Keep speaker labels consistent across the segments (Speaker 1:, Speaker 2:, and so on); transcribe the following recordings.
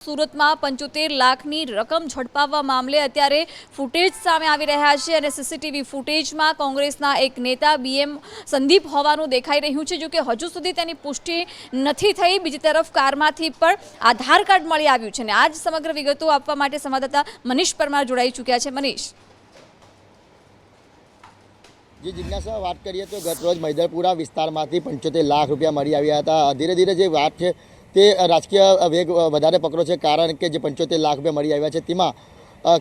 Speaker 1: સુરતમાં 75 લાખની રકમ ઝડપાવવા મામલે અત્યારે ફૂટેજ સામે આવી રહ્યા છે અને સીસીટીવી ફૂટેજમાં કોંગ્રેસના એક નેતા બીએમ સંદીપ હોવાનું દેખાઈ રહ્યું છે, જો કે હજુ સુધી તેની પુષ્ટિ નથી થઈ। બીજી તરફ કારમાંથી પણ આધાર કાર્ડ મળી આવ્યું છે અને આ જ સમગ્ર વિગતો આપવા માટે સંવાદદાતા મનીષ પરમાર જોડાઈ ચૂક્યા છે। મનીષ,
Speaker 2: जी जिज्ञासा बात करिए तो गत रोज मैदरपुरा विस्तारमांथी 75 लाख रुपया मળી આવ્યા હતા। धीरे धीरे જે વાત છે તે રાજકીય વેગ વધારે પકડ્યો છે, કારણ કે જે 75 લાખ રૂપિયા મળી આવ્યા છે તેમાં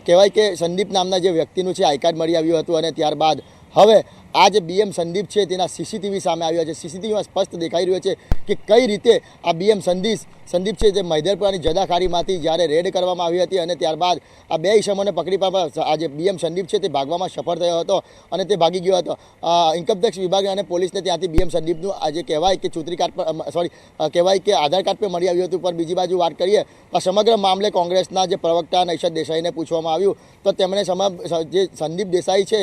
Speaker 2: કહેવાય કે સંદીપ નામના જે વ્યક્તિનું છે આઈ કાર્ડ મળી આવ્યું હતું અને ત્યારબાદ હવે આ જે બીએમ સંદીપ છે તેના સીસીટીવી સામે આવ્યા છે। સીસીટીવીમાં સ્પષ્ટ દેખાઈ રહ્યું છે કે કઈ રીતે આ બીએમ સંદીપ છે જે મૈદરપુરાની જદાખારીમાંથી જ્યારે રેડ કરવામાં આવી હતી અને ત્યારબાદ આ બે ઇસમોને પકડી પાડવા આ જે બીએમ સંદીપ છે તે ભાગવામાં સફળ થયો હતો અને તે ભાગી ગયો હતો। ઇન્કમટેક્સ વિભાગ અને પોલીસને ત્યાંથી બીએમ સંદીપનું આજે કહેવાય કે ચૂંટણી કાર્ડ પર કહેવાય કે આધાર કાર્ડ પર મળી આવ્યું હતું। પણ બીજી બાજુ વાત કરીએ તો સમગ્ર મામલે કોંગ્રેસના જે પ્રવક્તા નૈશદ દેસાઈને પૂછવામાં આવ્યું તો તેમણે જે સંદીપ દેસાઈ છે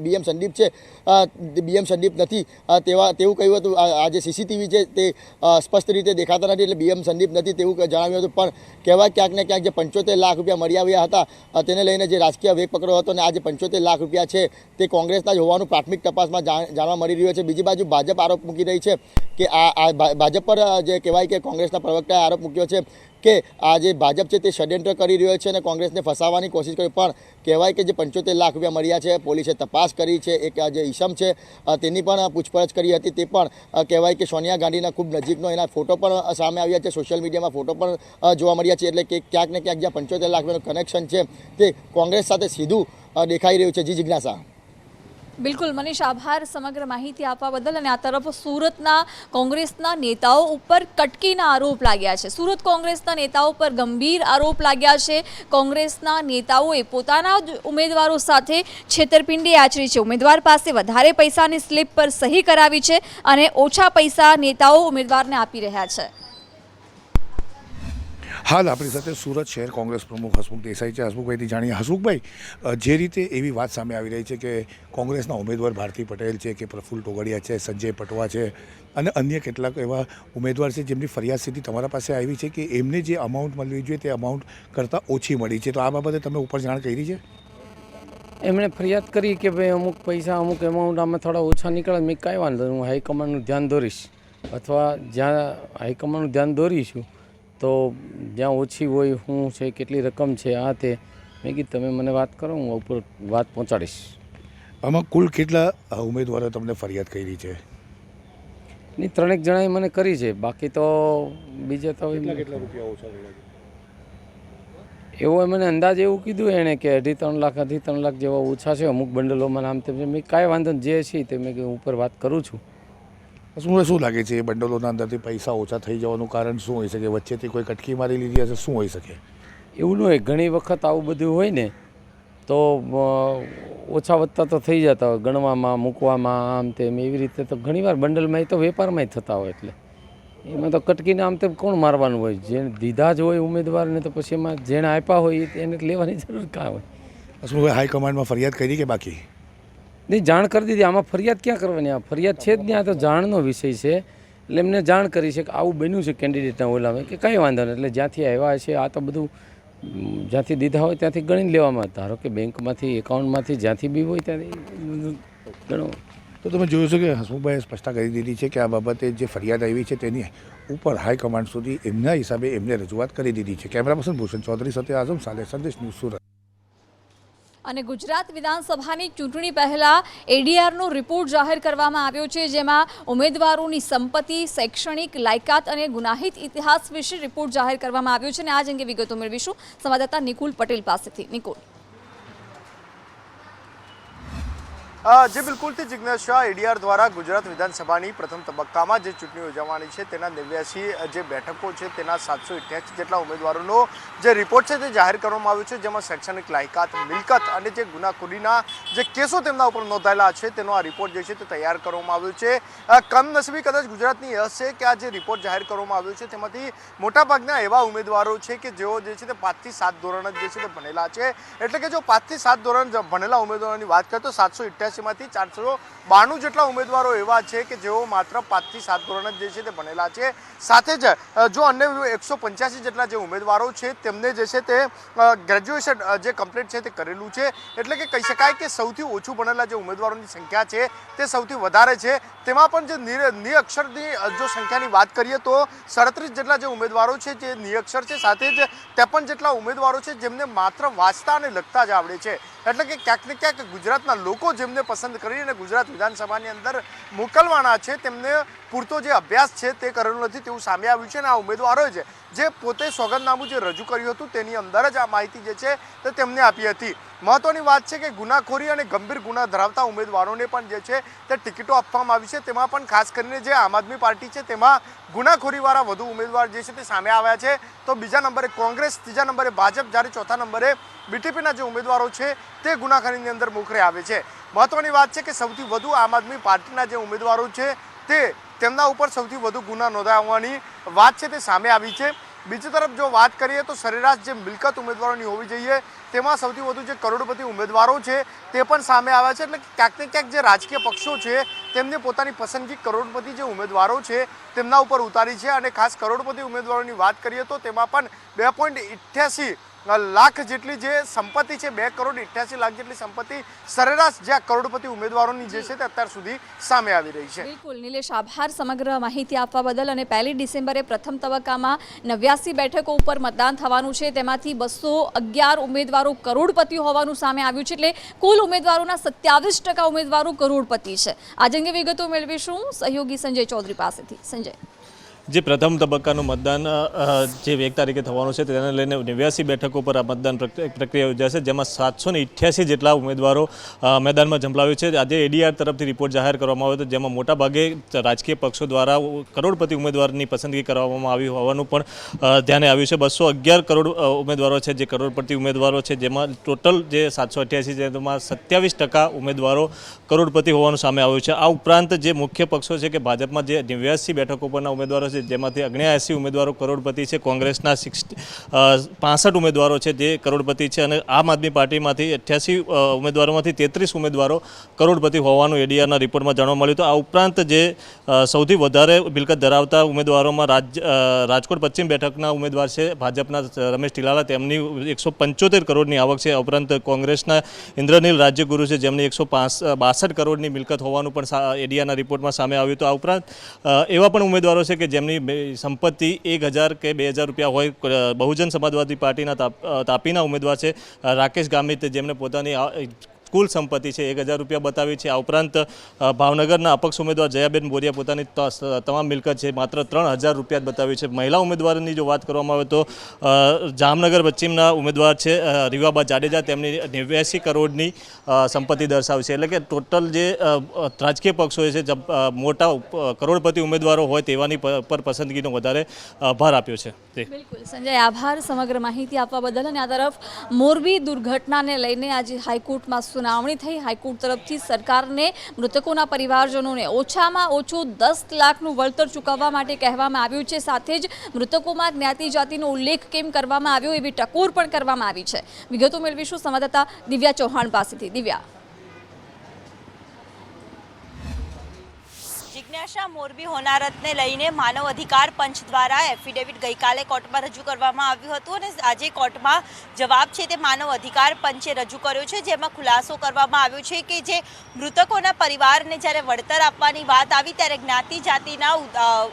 Speaker 2: બીએમ સંદીપ છે બીએમ સંદીપ નથી તેવું કહ્યું હતું। આ જે સીસીટીવી છે તે સ્પષ્ટ રીતે દેખાતા નથી એટલે બીએમ સંદીપ નથી તેવું જણાવ્યું હતું। પણ કહેવાય ક્યાંક ને ક્યાંક જે 75 લાખ રૂપિયા મળી આવ્યા હતા તેને લઈને જે રાજકીય વેગ પકડ્યો હતો અને આ જે 75 લાખ રૂપિયા છે તે કોંગ્રેસના જ હોવાનું પ્રાથમિક તપાસમાં જાણવા મળી રહ્યું છે। બીજી બાજુ ભાજપ આરોપ મૂકી રહી છે કે આ ભાજપ પર જે કહેવાય કે કોંગ્રેસના પ્રવક્તાએ આરોપ મૂક્યો છે કે આ જે ભાજપ છે તે ષડયંત્ર કરી રહ્યો છે અને કોંગ્રેસને ફસાવવાની કોશિશ કરી। પણ કહેવાય કે જે 75 લાખ રૂપિયા મળ્યા છે પોલીસે તપાસ કરી છે। એક જે ઈસમ છે તેની પણ પૂછપરછ કરી હતી, તે પણ કહેવાય કે સોનિયા ગાંધીના ખૂબ નજીકનો એના ફોટો પણ સામે આવ્યા છે, સોશિયલ મીડિયામાં ફોટો પણ જોવા મળ્યા છે। એટલે કે ક્યાંક ને ક્યાંક જ્યાં 75 લાખ રૂપિયાનું કનેક્શન છે તે કોંગ્રેસ સાથે સીધું દેખાઈ રહ્યું છે। જી જિજ્ઞાસા।
Speaker 1: બિલકુલ મનીષ, આભાર સમગ્ર માહિતી આપવા બદલ। અને આ તરફ સુરતના કોંગ્રેસના નેતાઓ ઉપર કટકીના આરોપ લાગ્યા છે। સુરત કોંગ્રેસના નેતાઓ પર ગંભીર આરોપ લાગ્યા છે। કોંગ્રેસના નેતાઓએ પોતાના જ ઉમેદવારો સાથે છેતરપિંડી આચરી છે। ઉમેદવાર પાસે વધારે પૈસાની સ્લીપ પર સહી કરાવી છે અને ઓછા પૈસા નેતાઓ ઉમેદવારને આપી રહ્યા છે।
Speaker 3: હાલ આપણી સાથે સુરત શહેર કોંગ્રેસ પ્રમુખ હસમુખ દેસાઈ છે। હસમુખભાઈથી જાણીએ, હસમુખભાઈ, જે રીતે એવી વાત સામે આવી રહી છે કે કોંગ્રેસના ઉમેદવાર ભારતી પટેલ છે કે પ્રફુલ્લ ટોગડિયા છે, સંજય પટવા છે અને અન્ય કેટલાક એવા ઉમેદવાર છે જેમની ફરિયાદ સીધી તમારા પાસે આવી છે કે એમને જે અમાઉન્ટ મળવી જોઈએ તે અમાઉન્ટ કરતાં ઓછી મળી છે, તો આ બાબતે તમે ઉપર જાણ કરી છે?
Speaker 4: એમણે ફરિયાદ કરી કે ભાઈ અમુક પૈસા અમુક એમાઉન્ટ આમાં થોડા ઓછા નીકળે। મેં કાંઈ વાંધો નહીં, હું હાઈકમાન્ડનું ધ્યાન દોરીશ અથવા જ્યાં હાઈકમાન્ડનું ધ્યાન દોરીશું તો જ્યાં ઓછી હોય શું છે કેટલી રકમ છે આ તે મેં કીધું તમે મને વાત કરો, હું ઉપર વાત પહોંચાડીશ।
Speaker 3: આમાં કુલ કેટલા ઉમેદવારો તમને ફરિયાદ કરી છે?
Speaker 4: નહીં, 3 જણાએ મને કરી છે, બાકી તો બીજા તો
Speaker 3: કેટલા રૂપિયા ઓછા
Speaker 4: એવો મને અંદાજ એવું કીધું એણે કે 2.5 3 લાખ જેવા ઓછા છે અમુક બંડલોમાં નામ તેમ। મેં કાંઈ વાંધો જે છે તે મેં ઉપર વાત કરું છું।
Speaker 3: શું લાગે છે એ બંડલોના અંદરથી પૈસા ઓછા થઈ જવાનું કારણ શું હોઈ શકે? વચ્ચેથી કોઈ કટકી મારી લીધી હશે, શું હોઈ શકે?
Speaker 4: એવું ન હોય, ઘણી વખત આવું બધું હોય ને તો ઓછા વધતા તો થઈ જતા હોય, ગણવામાં મૂકવામાં આમ તેમ એવી રીતે તો ઘણીવાર બંડલમાં એ તો વેપારમાં થતા હોય, એટલે એમાં તો કટકીને આમ તેમ કોણ મારવાનું હોય? જેને દીધા જ હોય ઉમેદવારને તો પછી એમાં જેણે આપ્યા હોય એને લેવાની જરૂર કાં હોય?
Speaker 3: શું હાઈકમાન્ડમાં ફરિયાદ કરી કે બાકી?
Speaker 4: નહીં, જાણ કરી દીધી। આમાં ફરિયાદ ક્યાં કરવાની? આ ફરિયાદ છે જ નહીં, આ તો જાણનો વિષય છે। એટલે એમને જાણ કરી છે કે આવું બન્યું છે કેન્ડિડેટના ઓલામાં, કે કંઈ વાંધો નહીં, એટલે જ્યાંથી આવ્યા છે આ તો બધું જ્યાંથી દીધા હોય ત્યાંથી ગણીને લેવામાં, ધારો કે બેંકમાંથી એકાઉન્ટમાંથી જ્યાંથી બી હોય ત્યાંથી ગણો।
Speaker 3: તો તમે જોયું છે કે હસમુખભાઈએ સ્પષ્ટતા કરી દીધી છે કે આ બાબતે જે ફરિયાદ આવી છે તેની ઉપર હાઈકમાન્ડ સુધી એમના હિસાબે એમને રજૂઆત કરી દીધી છે। કેમેરા પર્સન ભૂષણ ચૌધરી સાથે આઝમ સાલે, સંદેશ ન્યૂઝ, સુરત।
Speaker 1: અને ગુજરાત વિધાનસભાની ચૂંટણી પહેલા એડીઆરનો રિપોર્ટ જાહેર કરવામાં આવ્યો છે, જેમાં ઉમેદવારોની સંપત્તિ, શૈક્ષણિક લાયકાત અને ગુનાહિત ઇતિહાસ વિશે રિપોર્ટ જાહેર કરવામાં આવ્યો છે અને આ જ અંગે વિગતો મેળવીશું સંવાદદાતા નિકુલ પટેલ પાસેથી। નિકુલ।
Speaker 5: જે બિલકુલથી જિજ્ઞાસા, એડીઆર દ્વારા ગુજરાત વિધાનસભાની પ્રથમ તબક્કામાં જે ચૂંટણી યોજાવાની છે તેના 89 જે બેઠકો છે તેના 788 જેટલા ઉમેદવારોનો જે રિપોર્ટ છે તે જાહેર કરવામાં આવ્યો છે, જેમાં શૈક્ષણિક લાયકાત, મિલકત અને જે ગુનાખોરીના જે કેસો તેમના ઉપર નોંધાયેલા છે તેનો આ રિપોર્ટ જે છે તે તૈયાર કરવામાં આવ્યો છે। કમનસીબી કદાચ ગુજરાતની એ છે કે આ જે રિપોર્ટ જાહેર કરવામાં આવ્યો છે તેમાંથી મોટાભાગના એવા ઉમેદવારો છે કે જેઓ જે છે તે 5 થી 7 ધોરણ જે છે તે ભણેલા છે। એટલે કે જો 5 થી 7 ધોરણ ભણેલા ઉમેદવારોની વાત કરીએ તો 788 488માંથી 492 જેટલા ઉમેદવારો એવા છે કે જેઓ માત્ર 5 થી 7 ધોરણ જે છે તે ભણેલા છે. સાથે જ જો અન્ય 185 જેટલા જે ઉમેદવારો છે તેમને જે છે તે ગ્રેજ્યુએશન જે કમ્પ્લીટ છે તે કરેલું છે. એટલે કે કહી શકાય કે સૌથી ઓછું ભણેલા જે ઉમેદવારોની સંખ્યા છે તે સૌથી વધારે છે. તેમાં પણ જે નિરક્ષરની જો સંખ્યાની વાત કરીએ તો 37 જેટલા જે ઉમેદવારો છે જે નિરક્ષર છે. સાથે જ 53 જેટલા ઉમેદવારો છે જેમને માત્ર વાંચતા અને લખતા જ આવડે છે. એટલે કે ક્યાંક ને ક્યાંક ગુજરાતના લોકો જેમને પસંદ કરીને ગુજરાત વિધાનસભાની અંદર મોકલવાના છે તેમને પૂરતો જે અભ્યાસ છે તે કરેલો નથી તેવું સામે આવ્યું છે. અને આ ઉમેદવારોએ છે જે પોતે સોગંદનામું જે રજૂ કર્યું હતું તેની અંદર જ આ માહિતી જે છે તે તેમને આપી હતી. મહત્વની વાત છે કે ગુનાખોરી અને ગંભીર ગુના ધરાવતા ઉમેદવારોને પણ જે છે તે ટિકિટો આપવામાં આવી છે. તેમાં પણ ખાસ કરીને જે આમ આદમી પાર્ટી છે તેમાં ગુનાખોરીવાળા વધુ ઉમેદવાર જે છે તે સામે આવ્યા છે. તો બીજા નંબરે કોંગ્રેસ, ત્રીજા નંબરે ભાજપ, જ્યારે ચોથા નંબરે બીટીપીના જે ઉમેદવારો છે તે ગુનાખોરીની અંદર મોખરે આવે છે. મહત્વની વાત છે કે સૌથી વધુ આમ આદમી પાર્ટીના જે ઉમેદવારો છે તે તેમના ઉપર સૌથી વધુ ગુના નોંધાવવાની વાત છે તે સામે આવી છે. બીજી તરફ જો વાત કરીએ તો સરેરાશ જે મિલકત ઉમેદવારોની હોવી જોઈએ તેમાં સૌથી વધુ જે કરોડપતિ ઉમેદવારો છે તે પણ સામે આવ્યા છે. એટલે ક્યાંક ને ક્યાંક જે રાજકીય પક્ષો છે તેમને પોતાની પસંદગી કરોડપતિ જે ઉમેદવારો છે તેમના ઉપર ઉતારી છે. અને ખાસ કરોડપતિ ઉમેદવારોની વાત કરીએ તો તેમાં પણ 2.88 લાખ જેટલી જે સંપત્તિ છે, 2.88 લાખ જેટલી સંપત્તિ સરેરાશ જે આ કરોડપતિ ઉમેદવારોની જે છે તે અત્યાર સુધી સામે આવી રહી છે.
Speaker 1: બિલકુલ નિલેશ, આભાર સમગ્ર માહિતી આપવા બદલ. અને 1 ડિસેમ્બરે પ્રથમ તબક્કામાં 89 બેઠકો ઉપર મતદાન થવાનું છે. તેમાંથી 211 ઉમેદવારો કરોડપતિ હોવાનું સામે આવ્યું છે. એટલે કુલ ઉમેદવારોના 27% ઉમેદવારો કરોડપતિ છે. આ અંગે વિગતો મેળવીશું સહયોગી સંજય ચૌધરી પાસેથી. સંજય,
Speaker 6: જે પ્રથમ તબક્કાનું મતદાન જે 1 તારીખે થવાનું છે તેને લઈને 89 બેઠકો પર આ મતદાન પ્રક્રિયા યોજાશે, જેમાં 788 જેટલા ઉમેદવારો મેદાનમાં ઝંપલાવ્યું છે. આજે એડીઆર તરફથી રિપોર્ટ જાહેર કરવામાં આવ્યો હતો, જેમાં મોટાભાગે રાજકીય પક્ષો દ્વારા કરોડપતિ ઉમેદવારની પસંદગી કરવામાં આવી હોવાનું પણ ધ્યાને આવ્યું છે. 211 કરોડ ઉમેદવારો છે જે કરોડપતિ ઉમેદવારો છે, જેમાં ટોટલ જે 788 છે તેમાં 27% ઉમેદવારો કરોડપતિ હોવાનું સામે આવ્યું છે. આ ઉપરાંત જે મુખ્ય પક્ષો છે કે ભાજપમાં જે 89 બેઠકો પરના ઉમેદવારો છે જેમાંથી 79 ઉમેદવારો કરોડપતિ છે, કોંગ્રેસના 65 ઉમેદવારો છે જે કરોડપતિ છે, અને આમ આદમી પાર્ટીમાંથી 88 ઉમેદવારોમાંથી 33 ઉમેદવારો કરોડપતિ હોવાનું એડીઆરના રિપોર્ટમાં જાણવા મળ્યું હતું. આ ઉપરાંત જે સૌથી વધારે મિલકત ધરાવતા ઉમેદવારોમાં રાજકોટ પશ્ચિમ બેઠકના ઉમેદવાર છે ભાજપના રમેશ ટીલાલા, તેમની 175 કરોડની આવક છે. ઉપરાંત કોંગ્રેસના ઇન્દ્રનીલ રાજ્યગુરુ છે જેમની 162 કરોડની મિલકત હોવાનું પણ એડીઆરના રિપોર્ટમાં સામે આવ્યું હતું. આ ઉપરાંત એવા પણ ઉમેદવારો છે કે જેમની સંપત્તિ 1000 કે 2000 રૂપિયા હોય. બહુજન સમાજવાદી પાર્ટીના તાપીના ઉમેદવાર છે રાકેશ ગામિત, જેમને પોતાની કુલ સંપત્તિ છે 1000 રૂપિયા બતાવી છે. આ ઉપરાંત ભાવનગરના અપક્ષ ઉમેદવાર જયાબેન બોરિયા પોતાની તમામ મિલકત છે માત્ર 3000 રૂપિયા બતાવી છે. મહિલા ઉમેદવારોની જો વાત કરવામાં આવે તો જામનગર પશ્ચિમના ઉમેદવાર છે રીવાબા જાડેજા, તેમની 89 કરોડની સંપત્તિ દર્શાવી છે. એટલે કે ટોટલ જે રાજકીય પક્ષો છે મોટા કરોડપતિ ઉમેદવારો હોય તેવાની પર પસંદગીનો વધારે ભાર આપ્યો છે.
Speaker 1: બિલકુલ સંજય, આભાર સમગ્ર માહિતી આપવા બદલ. અને આ તરફ મોરબી દુર્ઘટનાને લઈને આજે હાઈકોર્ટમાં સુનાવણી થઈ. હાઈકોર્ટ તરફથી સરકારને મૃતકોના પરિવારજનોને ઓછામાં ઓછું 10 લાખનું વળતર ચૂકવવા માટે કહેવામાં આવ્યું છે. સાથે જ મૃતકોમાં જ્ઞાતિ જાતિનો ઉલ્લેખ કેમ કરવામાં આવ્યો એવી ટકોર પણ કરવામાં આવી છે. વિગતો મેળવીશું સંવાદદાતા દિવ્યા ચૌહાણ પાસેથી. દિવ્યા,
Speaker 7: જિજ્ઞાસા મોરબી હોનારતને લઈને માનવ અધિકાર પંચ દ્વારા એફિડેવિટ ગઈકાલે કોર્ટમાં રજૂ કરવામાં આવ્યું હતું, અને આજે કોર્ટમાં જવાબ છે તે માનવ અધિકાર પંચે રજૂ કર્યો છે, જેમાં ખુલાસો કરવામાં આવ્યો છે કે જે મૃતકોના પરિવારને જ્યારે વળતર આપવાની વાત આવી ત્યારે જ્ઞાતિ જાતિના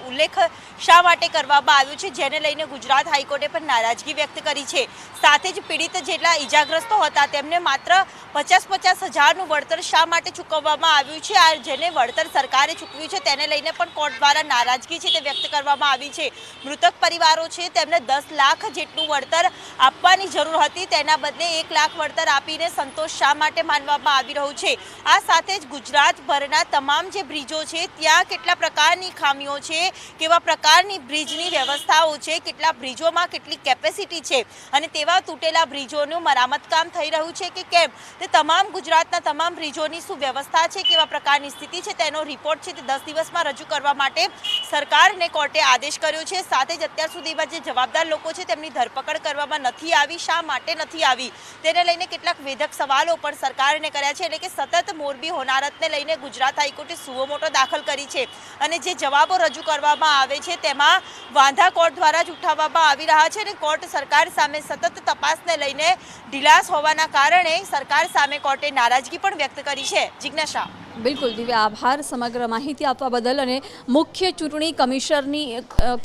Speaker 7: ઉલ્લેખ શા માટે કરવામાં આવ્યો છે, જેને લઈને ગુજરાત હાઈકોર્ટે પણ નારાજગી વ્યક્ત કરી છે. સાથે જ પીડિત જેટલા ઈજાગ્રસ્તો હતા તેમને માત્ર 50-50 હજારનું વળતર શા માટે ચૂકવવામાં આવ્યું છે, આ જેને વળતર સરકારે ચૂકવ્યું છે તેને લઈને પણ કોર્ટ દ્વારા નારાજગી છે તે વ્યક્ત કરવામાં આવી છે. મૃતક પરિવારો છે તેમને 10 લાખ જેટલું વળતર આપવાની જરૂર હતી, તેના બદલે 1 લાખ વળતર આપીને સંતોષ શા માટે માનવામાં આવી રહ્યો છે. આ સાથે જ ગુજરાતભરના તમામ જે બ્રિજો છે ત્યાં કેટલા પ્રકારની ખામીઓ છે, કેવા પ્રકારની બ્રિજની વ્યવસ્થાઓ છે, કેટલા બ્રિજોમાં કેટલી કેપેસિટી છે, અને તેવા તૂટેલા બ્રિજોનું મરામત કામ થઈ રહ્યું છે કે કેમ, તે તમામ ગુજરાતના તમામ બ્રિજોની શું વ્યવસ્થા છે, કેવા પ્રકારની સ્થિતિ છે તેનો રિપોર્ટ છે તે 10 દિવસ દિવસમાં રજૂ કરવા માટે સરકારને કોર્ટે આદેશ કર્યો છે. સાથે જ અત્યાર સુધીમાં જે જવાબદાર લોકો છે તેમની ધરપકડ કરવામાં નથી આવી. શા માટે નથી આવી તેને લઈને કેટલાક વેધક સવાલો પણ સરકારને કર્યા છે. એટલે કે સતત મોરબી હોનારતને લઈને ગુજરાત હાઈકોર્ટે સુઓ મોટો દાખલ કરી છે અને જે જવાબો રજૂ કરવામાં આવે છે તેમાં વાંધા કોર્ટ દ્વારા જ ઉઠાવવામાં આવી રહ્યા છે અને કોર્ટ સરકાર સામે સતત તપાસને લઈને ઢીલાસ હોવાના કારણે સરકાર સામે કોર્ટે નારાજગી પણ વ્યક્ત કરી છે. જિજ્ઞાસા.
Speaker 1: બિલકુલ દિવ્યા, આભાર સમગ્ર માહિતી આપવા બદલ. અને મુખ્ય ચૂંટણી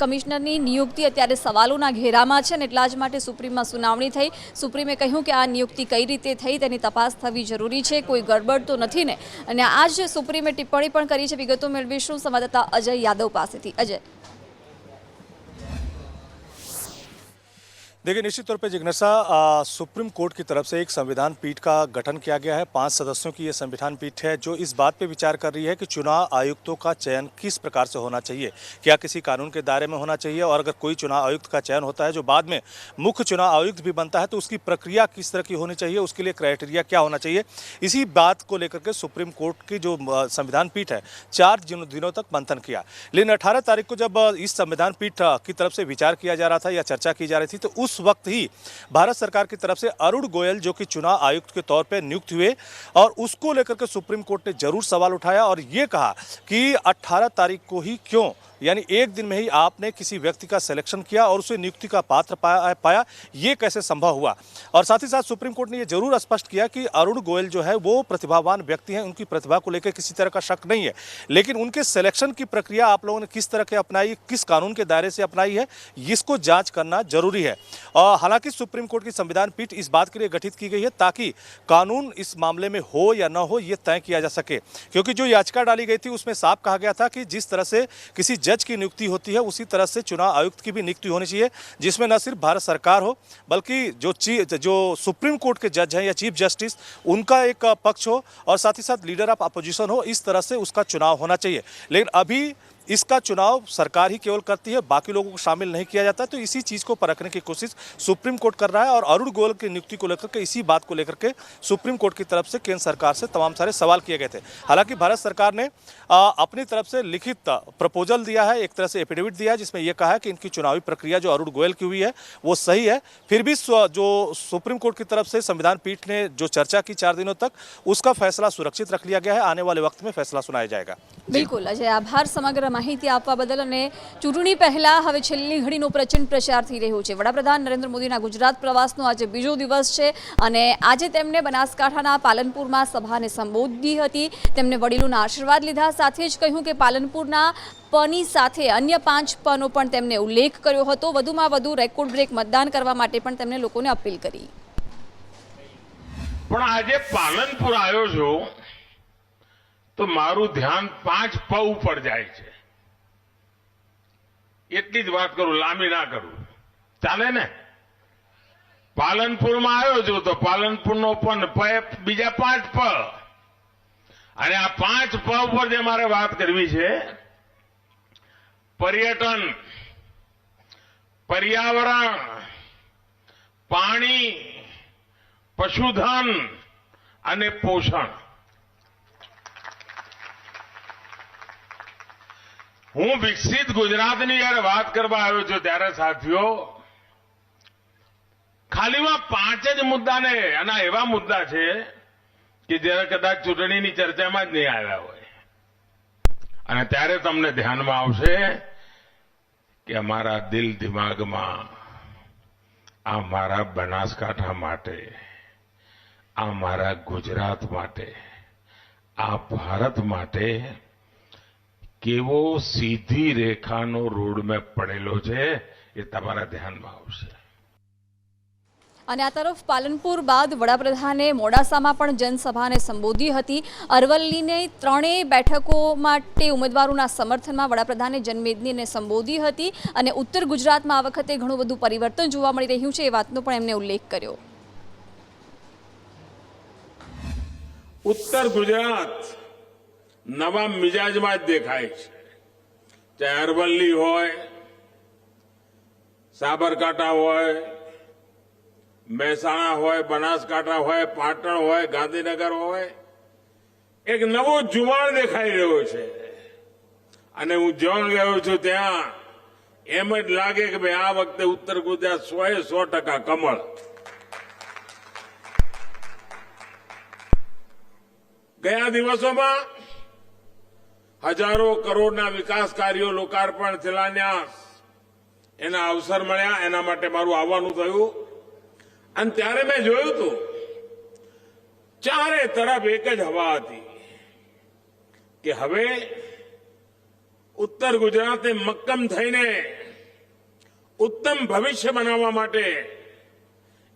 Speaker 1: કમિશનરની નિયુક્તિ અત્યારે સવાલોના ઘેરામાં છે ને એટલા જ માટે સુપ્રીમમાં સુનાવણી થઈ. સુપ્રીમે કહ્યું કે આ નિયુક્તિ કઈ રીતે થઈ તેની તપાસ થવી જરૂરી છે, કોઈ ગડબડ તો નથી ને. અને આ જ સુપ્રીમે ટિપ્પણી પણ કરી છે. વિગતો મેળવીશું સંવાદદાતા અજય યાદવ પાસેથી. અજય.
Speaker 5: देखिए, निश्चित तौर पे जिज्ञासा, सुप्रीम कोर्ट की तरफ से एक संविधान पीठ का गठन किया गया है। 5 सदस्यों की ये संविधान पीठ है जो इस बात पे विचार कर रही है कि चुनाव आयुक्तों का चयन किस प्रकार से होना चाहिए, क्या किसी कानून के दायरे में होना चाहिए, और अगर कोई चुनाव आयुक्त का चयन होता है जो बाद में मुख्य चुनाव आयुक्त भी बनता है तो उसकी प्रक्रिया किस तरह की होनी चाहिए, उसके लिए क्राइटेरिया क्या होना चाहिए। इसी बात को लेकर के सुप्रीम कोर्ट की जो संविधान पीठ है 4 दिनों तक मंथन किया। लेकिन 18 तारीख को जब इस संविधान पीठ की तरफ से विचार किया जा रहा था या चर्चा की जा रही थी तो उस वक्त ही भारत सरकार की तरफ से अरुण गोयल जो कि चुनाव आयुक्त के तौर पे नियुक्त हुए और उसको लेकर के सुप्रीम कोर्ट ने जरूर सवाल उठाया और ये कहा कि 18 तारीख को ही क्यों, यानी एक दिन में ही आपने किसी व्यक्ति का सिलेक्शन किया और उसे नियुक्ति का पात्र पाया, ये कैसे संभव हुआ। और साथ ही साथ सुप्रीम कोर्ट ने ये जरूर स्पष्ट किया कि अरुण गोयल जो है वो प्रतिभावान व्यक्ति हैं, उनकी प्रतिभा को लेकर किसी तरह का शक नहीं है, लेकिन उनके सिलेक्शन की प्रक्रिया आप लोगों ने किस तरह के अपनाई, किस कानून के दायरे से अपनाई है, इसको जांच करना जरूरी है। और हालांकि सुप्रीम कोर्ट की संविधान पीठ इस बात के लिए गठित की गई है ताकि कानून इस मामले में हो या न हो ये तय किया जा सके, क्योंकि जो याचिका डाली गई थी उसमें साफ कहा गया था कि जिस तरह से किसी जज की नियुक्ति होती है उसी तरह से चुनाव आयुक्त की भी नियुक्ति होनी चाहिए, जिसमें न सिर्फ भारत सरकार हो बल्कि जो सुप्रीम कोर्ट के जज हैं या चीफ जस्टिस उनका एक पक्ष हो और साथ ही साथ लीडर ऑफ अपोजिशन हो, इस तरह से उसका चुनाव होना चाहिए। लेकिन अभी इसका चुनाव सरकार ही केवल करती है, बाकी लोगों को शामिल नहीं किया जाता, तो इसी चीज़ को परखने की कोशिश सुप्रीम कोर्ट कर रहा है। और अरुण गोयल की नियुक्ति को लेकर के इसी बात को लेकर के सुप्रीम कोर्ट की तरफ से केंद्र सरकार से तमाम सारे सवाल किए गए थे। हालांकि भारत सरकार ने अपनी तरफ से लिखित प्रपोजल दिया है, एक तरह से एफिडेविट दिया है जिसमें यह कहा है कि इनकी चुनावी प्रक्रिया जो अरुण गोयल की हुई है वो सही है। फिर भी जो सुप्रीम कोर्ट की तरफ से संविधान पीठ ने जो चर्चा की 4 दिनों तक, उसका फैसला सुरक्षित रख लिया गया है, आने वाले वक्त में फैसला सुनाया जाएगा।
Speaker 1: બિલકુલ અજય, આભાર સમગ્ર માહિતી આપવા બદલ. અને ચૂંટણી પહેલા હવે છેલ્લી ઘડીનો પ્રચંડ પ્રચાર થઈ રહ્યો છે. વડાપ્રધાન નરેન્દ્ર મોદીના ગુજરાત પ્રવાસનો આજે બીજો દિવસ છે અને આજે તેમણે બનાસકાંઠાના પાલનપુરમાં સભાને સંબોધી હતી. તેમણે વડીલોના આશીર્વાદ લીધા, સાથે જ કહ્યું કે પાલનપુરના પની સાથે અન્ય 5 પનો પણ તેમણે ઉલ્લેખ કર્યો હતો. વધુમાં વધુ રેકોર્ડ બ્રેક મતદાન કરવા માટે પણ તેમણે લોકોને અપીલ કરી.
Speaker 8: પણ આજે પાલનપુર આવ્યો છું તો મારું ધ્યાન 5 પ ઉપર જાય છે. એટલી જ વાત કરું, લાંબી ના કરું, ચાલે ને? પાલનપુરમાં આવ્યો છું તો પાલનપુરનો પણ બીજા 5 પ, અને આ 5 પ ઉપર જે મારે વાત કરવી છે, પર્યટન, પર્યાવરણ, પાણી, પશુધન અને પોષણ. હું વિકસિત ગુજરાતની જયારે વાત કરવા આવ્યો છું ત્યારે સાથીઓ ખાલીમાં 5 જ મુદ્દાને, અને એવા મુદ્દા છે કે જ્યારે કદાચ ચૂંટણીની ચર્ચામાં જ નહીં આવ્યા હોય, અને ત્યારે તમને ધ્યાનમાં આવશે કે અમારા દિલ દિમાગમાં આ મારા બનાસકાંઠા માટે, આ મારા ગુજરાત માટે, આ ભારત માટે કેવો સીધી રેખાનો રોડમેપ પડેલો છે એ તમારા ધ્યાનમાં આવશે.
Speaker 1: અને આ તરફ પાલનપુર બાદ વડાપ્રધાને મોડાસામાં પણ જનસભાને સંબોધી હતી. અરવલ્લીને 3 બેઠકો માટે ઉમેદવારોના સમર્થનમાં વડાપ્રધાને જનમેદનીને સંબોધી હતી અને ઉત્તર ગુજરાતમાં આ વખતે ઘણું બધું પરિવર્તન જોવા મળી રહ્યું છે એ વાતનો પણ એમણે ઉલ્લેખ કર્યો.
Speaker 8: ઉત્તર ગુજરાત નવા મિજાજમાં જ દેખાય છે, ચાહે અરવલ્લી હોય, સાબરકાંઠા હોય, મહેસાણા હોય, બનાસકાંઠા હોય, પાટણ હોય, ગાંધીનગર હોય, એક નવો જુવાળ દેખાઈ રહ્યો છે. અને હું જ્યાં ગયો છું ત્યાં એમ જ લાગે કે ભાઈ આ વખતે ઉત્તર ગુજરાત 100% કમળ. ગયા દિવસોમાં હજારો કરોડના વિકાસ કાર્યો લોકાર્પણ શિલાન્યાસ એના અવસર મળ્યા. એના માટે મારું આવવાનું થયું અને ત્યારે મેં જોયું હતું ચારે તરફ એક જ હવા હતી કે હવે ઉત્તર ગુજરાતે મક્કમ થઈને ઉત્તમ ભવિષ્ય બનાવવા માટે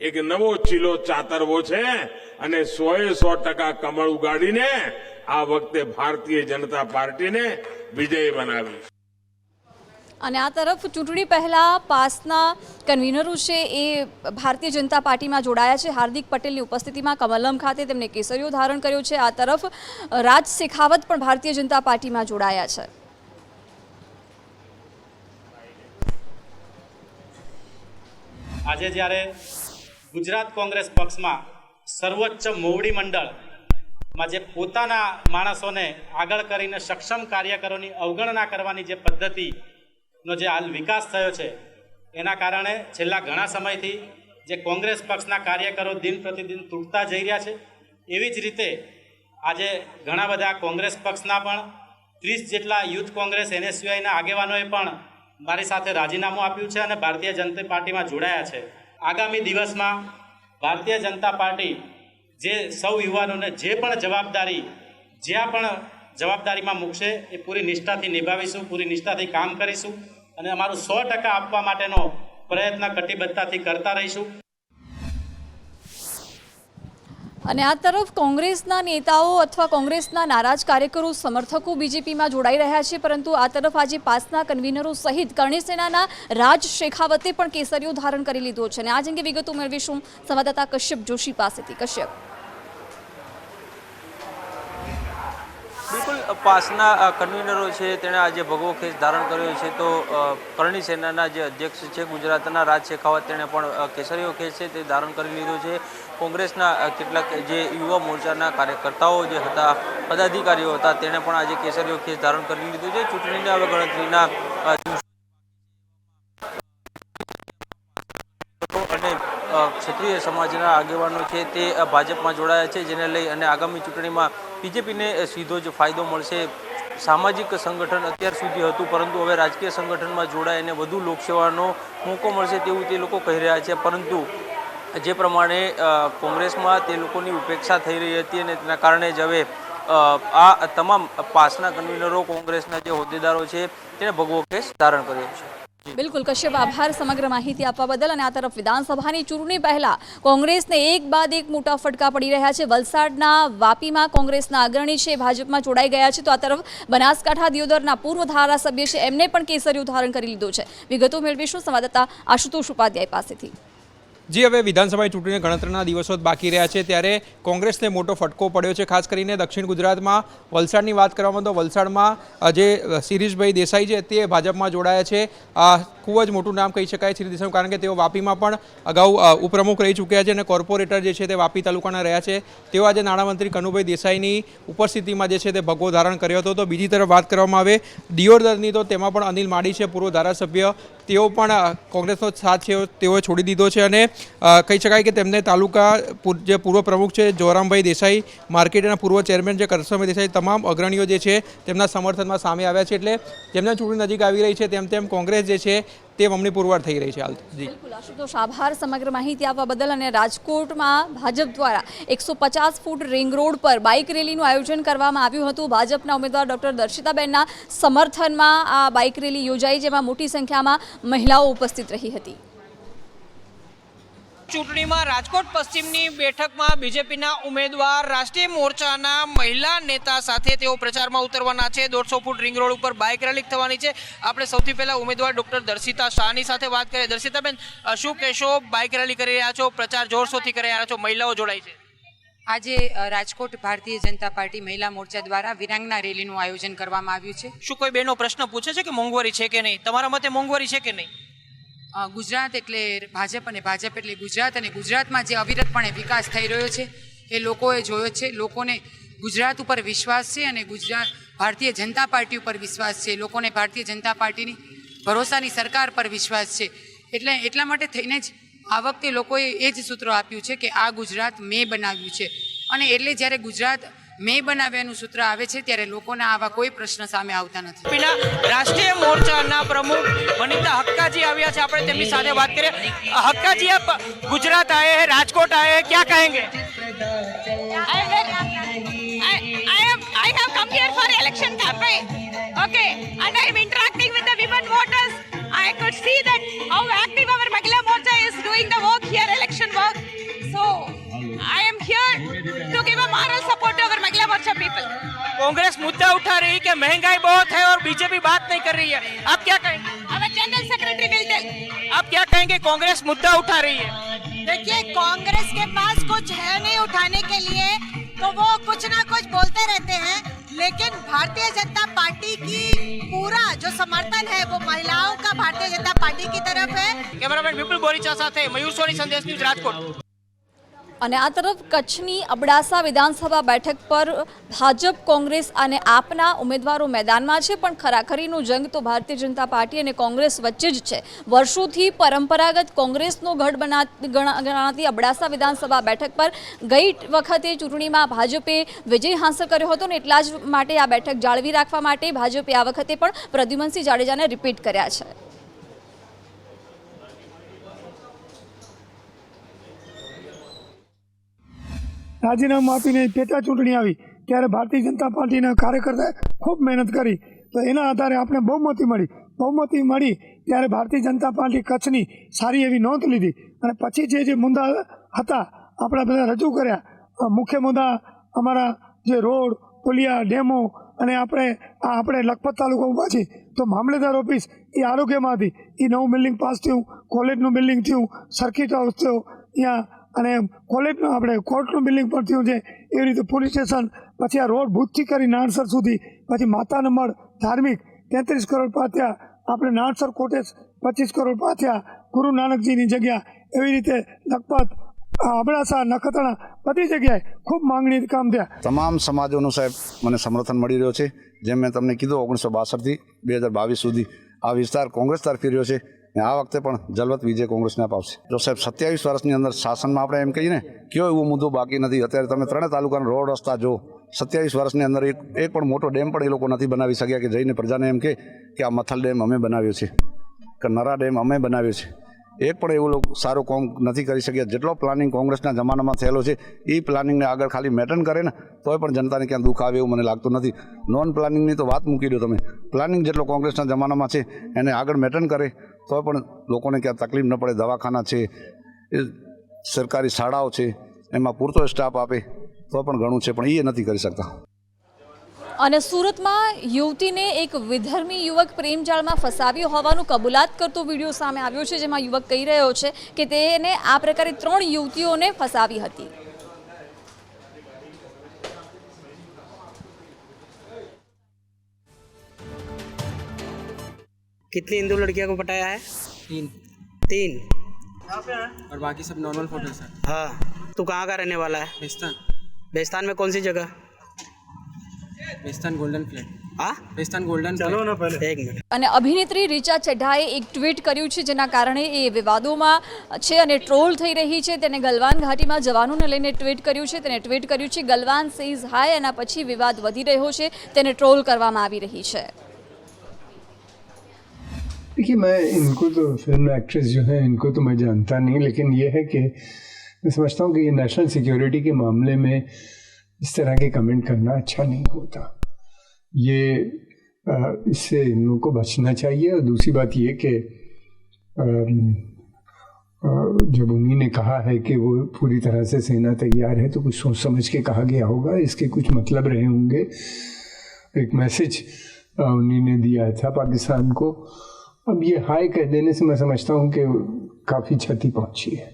Speaker 8: એક નવો ચીલો ચાતરવો છે અને 100% કમળ ઉગાડીને આ વખતે ભારતીય જનતા પાર્ટીને વિજયી બનાવી.
Speaker 1: અને આ તરફ ચૂંટણી પહેલા પાસના કન્વીનરો છે એ ભારતીય જનતા પાર્ટીમાં જોડાયા છે. હાર્દિક પટેલની ઉપસ્થિતિમાં કમલમ ખાતે તેમને કેસરીઓ ધારણ કર્યો છે. આ તરફ રાજ શેખાવત પણ ભારતીય જનતા પાર્ટીમાં જોડાયા છે.
Speaker 9: આજે જ્યારે ગુજરાત કોંગ્રેસ પક્ષમાં સર્વોચ્ચ મોવડી મંડળમાં જે પોતાના માણસોને આગળ કરીને સક્ષમ કાર્યકરોની અવગણના કરવાની જે પદ્ધતિનો જે હાલ વિકાસ થયો છે એના કારણે છેલ્લા ઘણા સમયથી જે કોંગ્રેસ પક્ષના કાર્યકરો દિન પ્રતિદિન તૂટતા જઈ રહ્યા છે. એવી જ રીતે આજે ઘણા બધા કોંગ્રેસ પક્ષના પણ 30 જેટલા યુથ કોંગ્રેસ NSUIના આગેવાનોએ પણ મારી સાથે રાજીનામું આપ્યું છે અને ભારતીય જનતા પાર્ટીમાં જોડાયા છે. આગામી દિવસમાં ભારતીય જનતા પાર્ટી જે સૌ યુવાનોને જે પણ જ્યાં પણ જવાબદારીમાં મૂકશે એ પૂરી નિષ્ઠાથી નિભાવીશું, પૂરી નિષ્ઠાથી કામ કરીશું અને અમારું 100% આપવા માટેનો પ્રયત્ન કટિબદ્ધતાથી કરતા રહીશું.
Speaker 1: અને આ તરફ કોંગ્રેસના નેતાઓ અથવા કોંગ્રેસના નારાજ કાર્યકરો સમર્થકો બીજેપીમાં જોડાઈ રહ્યા છે, પરંતુ આ તરફ આજે પાસના કન્વીનરો સહિત કરણી સેનાના રાજ શેખાવતે પણ કેસરીઓ ધારણ કરી લીધો છે. અને આ અંગે વિગતો મેળવીશું સંવાદદાતા કશ્યપ જોશી પાસેથી. કશ્યપ,
Speaker 10: બિલકુલ પાસના કન્વીનરો છે તેણે આજે ભગવો ખેસ ધારણ કર્યો છે. તો કરણી સેનાના જે અધ્યક્ષ છે ગુજરાતના રાજ શેખાવત તેણે પણ કેસરીઓ ખેસ છે તે ધારણ કરી લીધો છે. કોંગ્રેસના કેટલાક જે યુવા મોરચાના કાર્યકર્તાઓ જે હતા, પદાધિકારીઓ હતા, તેણે પણ આજે કેસરીઓ ખેસ ધારણ કરી લીધું છે. ચૂંટણીના હવે ગણતરીના અને ક્ષત્રિય સમાજના આગેવાનો છે તે ભાજપમાં જોડાયા છે, જેને લઈ અને આગામી ચૂંટણીમાં બીજેપીને સીધો જ ફાયદો મળશે. સામાજિક સંગઠન અત્યાર સુધી હતું, પરંતુ હવે રાજકીય સંગઠનમાં જોડાઈને વધુ લોકસેવાનો મોકો મળશે તેવું તે લોકો કહી રહ્યા છે. પરંતુ જે પ્રમાણે કોંગ્રેસમાં તે લોકોની ઉપેક્ષા થઈ રહી હતી અને તેના કારણે જ હવે આ તમામ પાસના કન્વીનરો કોંગ્રેસના જે હોદ્દેદારો છે તેને ભગવો ખેસ ધારણ કર્યો છે.
Speaker 1: બિલકુલ કશ્યપ, આભાર સમગ્ર માહિતી આપવા બદલ. અને આ તરફ વિધાનસભાની ચૂંટણી પહેલા કોંગ્રેસને એક બાદ એક મોટા ફટકા પડી રહ્યા છે. વલસાડના વાપીમાં કોંગ્રેસના અગ્રણી છે ભાજપમાં જોડાઈ ગયા છે, તો આ તરફ બનાસકાંઠા દિયોદરના પૂર્વ ધારાસભ્ય છે એમને પણ કેસરીઓ ધારણ કરી લીધો છે. વિગતો મેળવીશું સંવાદદાતા આશુતોષ ઉપાધ્યાય પાસેથી.
Speaker 11: જે હવે વિધાનસભાની ચૂંટણીના ગણતરીના દિવસો બાકી રહ્યા છે ત્યારે કોંગ્રેસને મોટો ફટકો પડ્યો છે. ખાસ કરીને દક્ષિણ ગુજરાતમાં વલસાડની વાત કરવામાં તો વલસાડમાં જે શિરીષભાઈ દેસાઈ છે તે ભાજપમાં જોડાયા છે. ખૂબ જ મોટું નામ કહી શકાય શિરીષ દેસાઈ, કારણ કે તેઓ વાપીમાં પણ અગાઉ ઉપપ્રમુખ રહી ચૂક્યા છે અને કોર્પોરેટર જે છે તે વાપી તાલુકાના રહ્યા છે. તેઓ આજે નાણામંત્રી કનુભાઈ દેસાઈની ઉપસ્થિતિમાં જે છે તે ભગવો ધારણ કર્યો હતો. તો બીજી તરફ વાત કરવામાં આવે દિયોદરની, તો તેમાં પણ અનિલ માડી છે પૂર્વ ધારાસભ્ય, તેઓ પણ કોંગ્રેસનો સાથ છે તેઓએ છોડી દીધો છે અને કહી શકાય કે તેમને તાલુકા જે પૂર્વ પ્રમુખ છે જોરામભાઈ દેસાઈ, માર્કેટના પૂર્વ ચેરમેન છે કરસનભાઈ દેસાઈ, તમામ અગ્રણીઓ જે છે તેમના સમર્થનમાં સામે આવ્યા છે. એટલે જેમને ચૂંટણી નજીક આવી રહી છે તેમ તેમ કોંગ્રેસ જે છે તે બમણી પુરવાર થઈ રહી છે હાલ.
Speaker 1: બિલકુલ આશુતોષ, આભાર સમગ્ર માહિતી આપવા બદલ. અને રાજકોટમાં ભાજપ દ્વારા 150 ફૂટ રિંગ રોડ પર બાઇક રેલીનું આયોજન કરવામાં આવ્યું હતું. ભાજપના ઉમેદવાર ડોક્ટર દર્શિતાબેનના સમર્થનમાં આ બાઇક રેલી યોજાઈ, જેમાં મોટી સંખ્યામાં મહિલાઓ ઉપસ્થિત રહી હતી.
Speaker 12: ચૂંટણીમાં રાજકોટ પશ્ચિમની બેઠકમાં બીજેપીના ઉમેદવાર રાષ્ટ્રીય મોરચાના મહિલા નેતા સાથે તેઓ પ્રચારમાં ઉતરવાના છે. 150 ફૂટ રિંગ રોડ ઉપર બાઇક રેલી થવાની છે. આપણે સૌથી પહેલા ઉમેદવાર ડોક્ટર દર્શિતા શાહની સાથે વાત કરીએ. દર્શિતાબેન, શું કહેશો? બાઇક રેલી કરી રહ્યા છો, પ્રચાર જોરશોરથી કરી રહ્યા છો, મહિલાઓ જોડાઈ છે.
Speaker 13: આજે રાજકોટ ભારતીય જનતા પાર્ટી મહિલા મોરચા દ્વારા વિરાંગના રેલીનું આયોજન કરવામાં આવ્યું છે.
Speaker 12: શું કોઈ બહેનો પ્રશ્ન પૂછે છે કે મોંઘવારી છે કે નહીં? તમારા મતે મોંઘવારી છે કે નહીં?
Speaker 13: ગુજરાત એટલે ભાજપ અને ભાજપ એટલે ગુજરાત, અને ગુજરાતમાં જે અવિરતપણે વિકાસ થઈ રહ્યો છે એ લોકોએ જોયો છે. લોકોને ગુજરાત ઉપર વિશ્વાસ છે અને ગુજરાત ભારતીય જનતા પાર્ટી ઉપર વિશ્વાસ છે. લોકોને ભારતીય જનતા પાર્ટીની ભરોસાની સરકાર પર વિશ્વાસ છે. એટલા માટે થઈને જ આ વખતે લોકોએ એ જ સૂત્રો આપ્યું છે કે આ ગુજરાત મેં બનાવ્યું છે. અને એટલે જ્યારે ગુજરાત મેં બનાવ્યાનું સૂત્ર આવે છે ત્યારે લોકોના આવા કોઈ પ્રશ્ન સામે આવતા નથી.
Speaker 12: રાષ્ટ્રીય મોરચાના પ્રમુખ વનિતા हक्का जी આવ્યા છે, આપણે તેમની સાથે વાત કરીએ. हक्का जी, आप गुजरात आए हैं, राजकोट आए हैं, क्या कहेंगे?
Speaker 7: I have come here for election campaign. Okay, and I am interacting with the women voters. I could see that how active our Mahila Morcha is doing the work here, election work. So I am here to give a moral support to our Mahila Morcha people.
Speaker 12: Congress मुद्दा उठा रही है कि महंगाई बहुत है और BJP बात नहीं कर रही है, आप क्या कहेंगे?
Speaker 7: Our general secretary will tell.
Speaker 12: आप क्या कहेंगे? कांग्रेस मुद्दा उठा रही है.
Speaker 7: देखिए, कांग्रेस के पास कुछ है नहीं उठाने के लिए, तो वो कुछ ना कुछ बोलते रहते हैं, लेकिन भारतीय जनता पार्टी की पूरा जो समर्थन है वो महिलाओं का भारतीय जनता पार्टी की तरफ है.
Speaker 12: कैमरामैन विपुल बोरीचा साथे मयूर सोनी, संदेश न्यूज, राजकोट.
Speaker 1: અને આ તરફ કચ્છની અબડાસા વિધાનસભા બેઠક પર ભાજપ, કોંગ્રેસ અને આપના ઉમેદવારો મેદાનમાં છે, પણ ખરાખરીનો જંગ તો ભારતીય જનતા પાર્ટી અને કોંગ્રેસ વચ્ચે જ છે. વર્ષોથી પરંપરાગત કોંગ્રેસનો ગઢ ગણાતી અબડાસા વિધાનસભા બેઠક પર ગઈ વખતે ચૂંટણીમાં ભાજપે વિજય હાંસલ કર્યો હતો ને એટલા જ માટે આ બેઠક જાળવી રાખવા માટે ભાજપે આ વખતે પણ પ્રદ્યુમનસિંહ જાડેજાને રિપીટ કર્યા છે.
Speaker 14: રાજીનામું આપીને પેટા ચૂંટણી આવી ત્યારે ભારતીય જનતા પાર્ટીના કાર્યકર્તાએ ખૂબ મહેનત કરી, તો એના આધારે આપણે બહુમતી મળી ત્યારે ભારતીય જનતા પાર્ટી કચ્છની સારી એવી નોંધ લીધી અને પછી જે મુદ્દા હતા આપણે બધા રજૂ કર્યા. મુખ્ય મુદ્દા અમારા જે રોડ, પુલિયા, ડેમો અને આપણે લખપત તાલુકા ઊભા છીએ તો મામલેદાર ઓફિસ એ આરોગ્યમાં હતી, એ નવું બિલ્ડિંગ પાસ થયું, કોલેજનું બિલ્ડિંગ થયું, સર્કિટ હાઉસ થયો ત્યાં, અને કોલેજનું આપણે કોર્ટનું બિલ્ડિંગ પણ થયું છે. એવી રીતે પોલીસ સ્ટેશન, પછી આ રોડ ભૂતથી કરી નાણસર સુધી, પછી માતાના મઢ ધાર્મિક 33 કરોડ પાથ્યા, આપણે નાણસર કોટેજ 25 કરોડ પાથ્યા, ગુરુ નાનકજીની જગ્યા, એવી રીતે લખપત, અબડાસા, નખત્રાણા બધી જગ્યાએ ખૂબ માંગણી કામ થયા.
Speaker 15: તમામ સમાજોનું સાહેબ મને સમર્થન મળી રહ્યો છે. જેમ મેં તમને કીધું 1962થી 2022 સુધી આ વિસ્તાર કોંગ્રેસ તરફી રહ્યો છે. આ વખતે પણ જલવત વિજય કોંગ્રેસને અપાવશે. જો સાહેબ 27 વર્ષની અંદર શાસનમાં આપણે એમ કહીએ ને કયો એવો મુદ્દો બાકી નથી. અત્યારે તમે ત્રણે તાલુકાના રોડ રસ્તા જો 27 વર્ષની અંદર એક પણ મોટો ડેમ પણ એ લોકો નથી બનાવી શક્યા કે જઈને પ્રજાને એમ કે આ મથલ ડેમ અમે બનાવ્યો છે કે નરા ડેમ અમે બનાવ્યો છે. એક પણ એવું લોકો સારું કામ નથી કરી શક્યા. જેટલો પ્લાનિંગ કોંગ્રેસના જમાનામાં થયેલો છે એ પ્લાનિંગને આગળ ખાલી મેન્ટેન કરે ને તોય પણ જનતાને ક્યાં દુઃખ આવે એવું મને લાગતું નથી. નોન પ્લાનિંગની તો વાત મૂકી દો તમે, પ્લાનિંગ જેટલો કોંગ્રેસના જમાનામાં છે એને આગળ મેન્ટેન કરે તો પણ લોકોને ક્યાં તકલીફ ન પડે. દવાખાના છે, એ સરકારી શાળાઓ છે, એમાં પૂરતો સ્ટાફ આપે તો પણ ઘણું છે, પણ એ નથી કરી શકતા.
Speaker 1: અને સુરતમાં યુવતીને એક વિધર્મી યુવક પ્રેમજાળમાં ફસાવ્યો હોવાનું કબૂલાત કરતો વિડીયો સામે આવ્યો છે, જેમાં યુવક કહી રહ્યો છે કે તેને આ પ્રકારે 3 યુવતીઓને ફસાવી હતી.
Speaker 16: कितनी हिंदू लड़कियों को पटाया है? 3 और बाकी सब नॉर्मल फोटो सर. हाँ, तू कहाँ का रहने वाला है? बेस्तान. बेस्तान में कौन सी जगह? Bestan golden flat. हाँ, बेस्तान गोल्डन. चलो ना पहले 1 मिनट.
Speaker 1: અને અભિનેત્રી રીચા ચઢ્ઢાએ એક ટ્વીટ કર્યું છે જેના કારણે એ વિવાદોમાં છે અને ટ્રોલ થઈ રહી છે. તેને ગલવાન ઘાટીમાં જવાનોને લઈને ટ્વીટ કર્યું છે. તેને ટ્વીટ કર્યું છે ગલવાન સેઝ હાય, એના પછી વિવાદ વધી રહ્યો છે, તેને ટ્રોલ કરવામાં આવી રહી છે.
Speaker 17: देखिए, मैं इनको तो फिल्म एक्ट्रेस जो है इनको तो मैं जानता नहीं, लेकिन ये है कि मैं समझता हूँ कि ये नेशनल सिक्योरिटी के मामले में इस तरह के कमेंट करना अच्छा नहीं होता. ये इससे इन लोगों को बचना चाहिए. और दूसरी बात ये कि जब उन्हीं ने कहा है कि वो पूरी तरह से सेना तैयार है तो कुछ सोच समझ के कहा गया होगा, इसके कुछ मतलब रहे होंगे. एक मैसेज उन्हीं ने दिया था पाकिस्तान को. अब ये हाय कह देने से मैं समझता हूँ कि काफ़ी क्षति पहुँची है.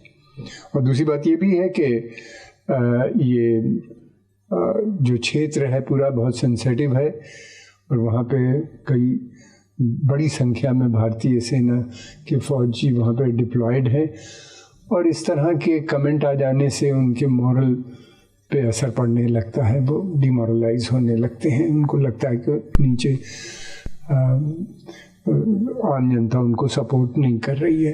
Speaker 17: और दूसरी बात ये भी है कि ये जो क्षेत्र है पूरा बहुत सेंसिटिव है और वहाँ पे कई बड़ी संख्या में भारतीय सेना के फौजी वहाँ पे डिप्लॉयड हैं. और इस तरह के कमेंट आ जाने से उनके मॉरल पे असर पड़ने लगता है, वो डिमोरलाइज होने लगते हैं, उनको लगता है कि नीचे आम जनता उनको सपोर्ट नहीं कर रही है।